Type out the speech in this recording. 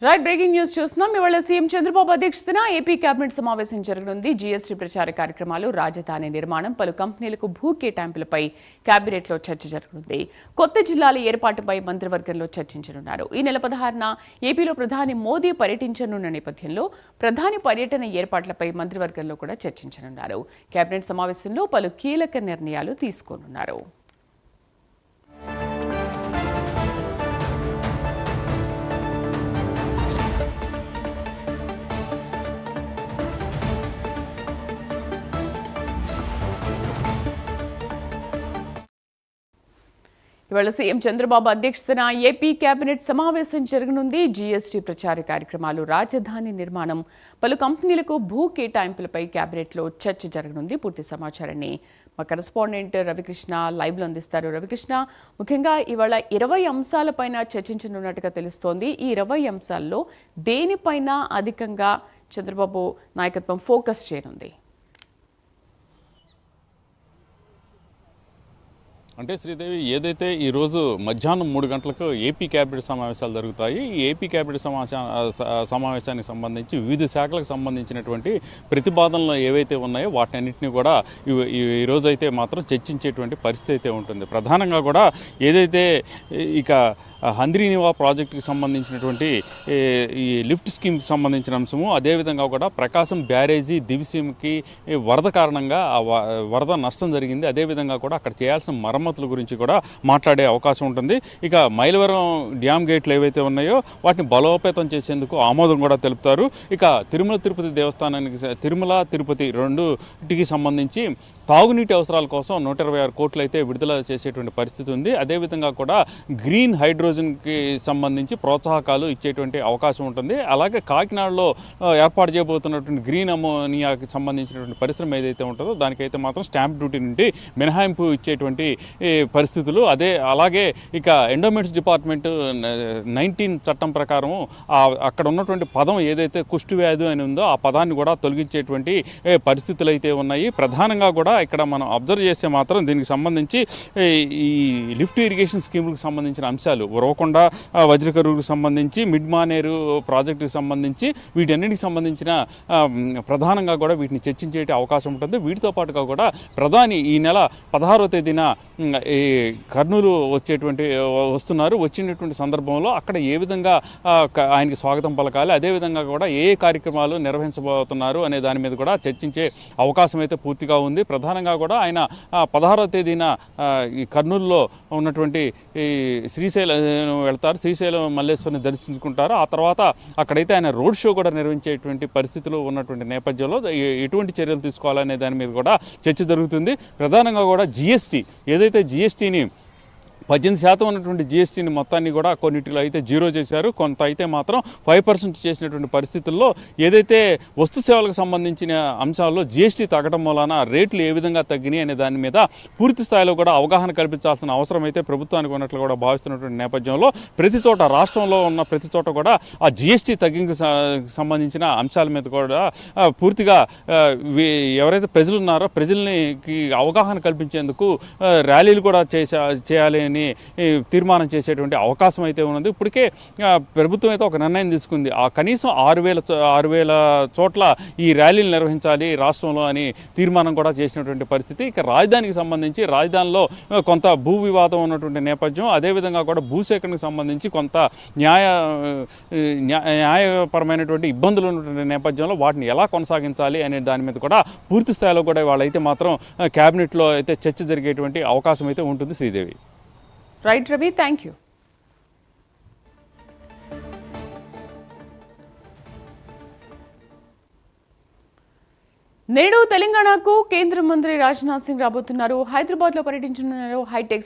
Right breaking news చూస్తున్నాం. ఇవాళ CM Chandrababu అధ్యక్షతన ఏపీ కేబినెట్ సమావేశం జరగనుంది. జీఎస్టీ ప్రచార కార్యక్రమాలు, రాజధాని నిర్మాణం, పలు కంపెనీలకు భూ కేటాయింపులపై కేబినెట్లో చర్చ జరగనుంది. కొత్త జిల్లాల ఏర్పాటుపై మంత్రివర్గంలో చర్చించనున్నారు. ఈ నెల 16న ఏపీలో ప్రధాని మోదీ పర్యటించనున్న నేపథ్యంలో ప్రధాని పర్యటన ఏర్పాట్లపై మంత్రివర్గంలో కూడా చర్చించనున్నారు. కేబినెట్ సమావేశంలో పలు కీలక నిర్ణయాలు తీసుకోనున్నారు. ఇవాళ సీఎం చంద్రబాబు అధ్యక్షతన ఏపీ కేబినెట్ సమావేశం జరగనుంది. జీఎస్టీ ప్రచార కార్యక్రమాలు, రాజధాని నిర్మాణం, పలు కంపెనీలకు భూ కేటాయింపులపై కేబినెట్లో చర్చ జరగనుంది. పూర్తి సమాచారాన్ని మా కరెస్పాండెంట్ రవికృష్ణ లైవ్లో అందిస్తారు. రవికృష్ణ, ముఖ్యంగా ఇవాళ 20 అంశాలపైన చర్చించనున్నట్టుగా తెలుస్తోంది. ఈ 20 అంశాల్లో దేనిపైన అధికంగా చంద్రబాబు నాయకత్వం ఫోకస్ చేయనుంది? అంటే శ్రీదేవి, ఏదైతే ఈరోజు మధ్యాహ్నం 3 గంటలకు ఏపీ కేబినెట్ సమావేశాలు జరుగుతాయి. ఈ ఏపీ కేబినెట్ సమావేశానికి సంబంధించి వివిధ శాఖలకు సంబంధించినటువంటి ప్రతిపాదనలు ఏవైతే ఉన్నాయో వాటన్నిటిని కూడా ఈరోజు అయితే మాత్రం చర్చించేటువంటి పరిస్థితి అయితే ఉంటుంది. ప్రధానంగా కూడా ఏదైతే ఇక హంద్రీనివా ప్రాజెక్టుకి సంబంధించినటువంటి ఈ లిఫ్ట్ స్కీమ్కి సంబంధించిన అంశము, అదేవిధంగా కూడా ప్రకాశం బ్యారేజీ దివిసీమకి వరద కారణంగా ఆ వరద నష్టం జరిగింది. అదేవిధంగా కూడా అక్కడ చేయాల్సిన మరమ్మతుల గురించి కూడా మాట్లాడే అవకాశం ఉంటుంది. ఇక మైలవరం డ్యామ్ గేట్లు ఏవైతే ఉన్నాయో వాటిని బలోపేతం చేసేందుకు ఆమోదం కూడా తెలుపుతారు. ఇక తిరుమల తిరుపతి దేవస్థానానికి, తిరుమల తిరుపతి రెండుటికి సంబంధించి తాగునీటి అవసరాల కోసం 126 కోట్లు అయితే విడుదల చేసేటువంటి పరిస్థితి ఉంది. అదేవిధంగా కూడా గ్రీన్ హైడ్రోజన్కి సంబంధించి ప్రోత్సాహకాలు ఇచ్చేటువంటి అవకాశం ఉంటుంది. అలాగే కాకినాడలో ఏర్పాటు చేయబోతున్నటువంటి గ్రీన్ అమోనియాకి సంబంధించినటువంటి పరిశ్రమ ఏదైతే ఉంటుందో దానికైతే మాత్రం స్టాంప్ డ్యూటీ నుండి మినహాయింపు ఇచ్చేటువంటి పరిస్థితులు. అలాగే ఇక ఎండోమెంట్స్ డిపార్ట్మెంట్ 19 చట్టం ప్రకారం అక్కడ ఉన్నటువంటి పదం ఏదైతే కుష్టు వ్యాధి అని ఉందో ఆ పదాన్ని కూడా తొలగించేటువంటి పరిస్థితులు అయితే ఉన్నాయి. ప్రధానంగా కూడా ఇక్కడ మనం అబ్జర్వ్ చేస్తే మాత్రం దీనికి సంబంధించి ఈ లిఫ్ట్ ఇరిగేషన్ స్కీములకు సంబంధించిన అంశాలు, ఉరవకొండ వజ్రకరువుకు సంబంధించి, మిడ్ మానేరు ప్రాజెక్టుకు సంబంధించి వీటన్నిటికి సంబంధించిన ప్రధానంగా కూడా వీటిని చర్చించే అవకాశం ఉంటుంది. వీటితో పాటుగా కూడా ప్రధాని ఈ నెల 16వ తేదీన ఈ కర్నూలు వస్తున్నారు. వచ్చినటువంటి సందర్భంలో అక్కడ ఏ విధంగా ఆయనకి స్వాగతం పలకాలి, అదేవిధంగా కూడా ఏ కార్యక్రమాలు నిర్వహించబోతున్నారు అనే దాని మీద కూడా చర్చించే అవకాశం అయితే పూర్తిగా ఉంది. ప్రధానంగా కూడా ఆయన 16వ తేదీన ఈ కర్నూలులో ఉన్నటువంటి ఈ శ్రీశైలం వెళ్తారు. శ్రీశైలం మల్లేశ్వరిని దర్శించుకుంటారు. ఆ తర్వాత అక్కడైతే ఆయన రోడ్ షో కూడా నిర్వహించేటువంటి పరిస్థితులు ఉన్నటువంటి నేపథ్యంలో ఎటువంటి చర్యలు తీసుకోవాలనే దాని మీద కూడా చర్చ జరుగుతుంది. ప్రధానంగా కూడా జీఎస్టీ ఏదైతే జీఎస్టీని 18% ఉన్నటువంటి జీఎస్టీని మొత్తాన్ని కూడా కొన్నిటిలో అయితే 0 చేశారు, కొంత అయితే మాత్రం 5% చేసినటువంటి పరిస్థితుల్లో ఏదైతే వస్తు సేవలకు సంబంధించిన అంశాల్లో జీఎస్టీ తగ్గడం వలన రేట్లు ఏ విధంగా తగ్గినాయి అనే దాని మీద పూర్తి స్థాయిలో కూడా అవగాహన కల్పించాల్సిన అవసరం అయితే ప్రభుత్వానికి ఉన్నట్లు కూడా భావిస్తున్నటువంటి నేపథ్యంలో ప్రతి చోట, రాష్ట్రంలో ఉన్న ప్రతి చోట కూడా ఆ జీఎస్టీ తగ్గింపు సంబంధించిన అంశాల మీద కూడా పూర్తిగా ఎవరైతే ప్రజలు ఉన్నారో ప్రజల్ని అవగాహన కల్పించేందుకు ర్యాలీలు కూడా చేయాలి అని తీర్మానం చేసేటువంటి అవకాశం అయితే ఉన్నది. ఇప్పటికే ప్రభుత్వం అయితే ఒక నిర్ణయం తీసుకుంది. ఆ కనీసం 6,000 చోట్ల ఈ ర్యాలీలు నిర్వహించాలి రాష్ట్రంలో అని తీర్మానం కూడా చేసినటువంటి పరిస్థితి. ఇక రాజధానికి సంబంధించి, రాజధానిలో కొంత భూ వివాదం ఉన్నటువంటి నేపథ్యం, అదేవిధంగా కూడా భూసేకరణకు సంబంధించి కొంత న్యాయపరమైనటువంటి ఇబ్బందులు ఉన్నటువంటి నేపథ్యంలో వాటిని ఎలా కొనసాగించాలి అనే దాని మీద కూడా పూర్తి స్థాయిలో కూడా వాళ్ళైతే మాత్రం క్యాబినెట్లో అయితే చర్చ జరిగేటువంటి అవకాశం అయితే ఉంటుంది. Sridevi. Right Ravi, thank you. నేడు తెలంగాణకు కేంద్ర మంత్రి రాజ్నాథ్ సింగ్ రాబోతున్నారు. హైదరాబాద్లో పర్యటించనున్నారు. హైటెక్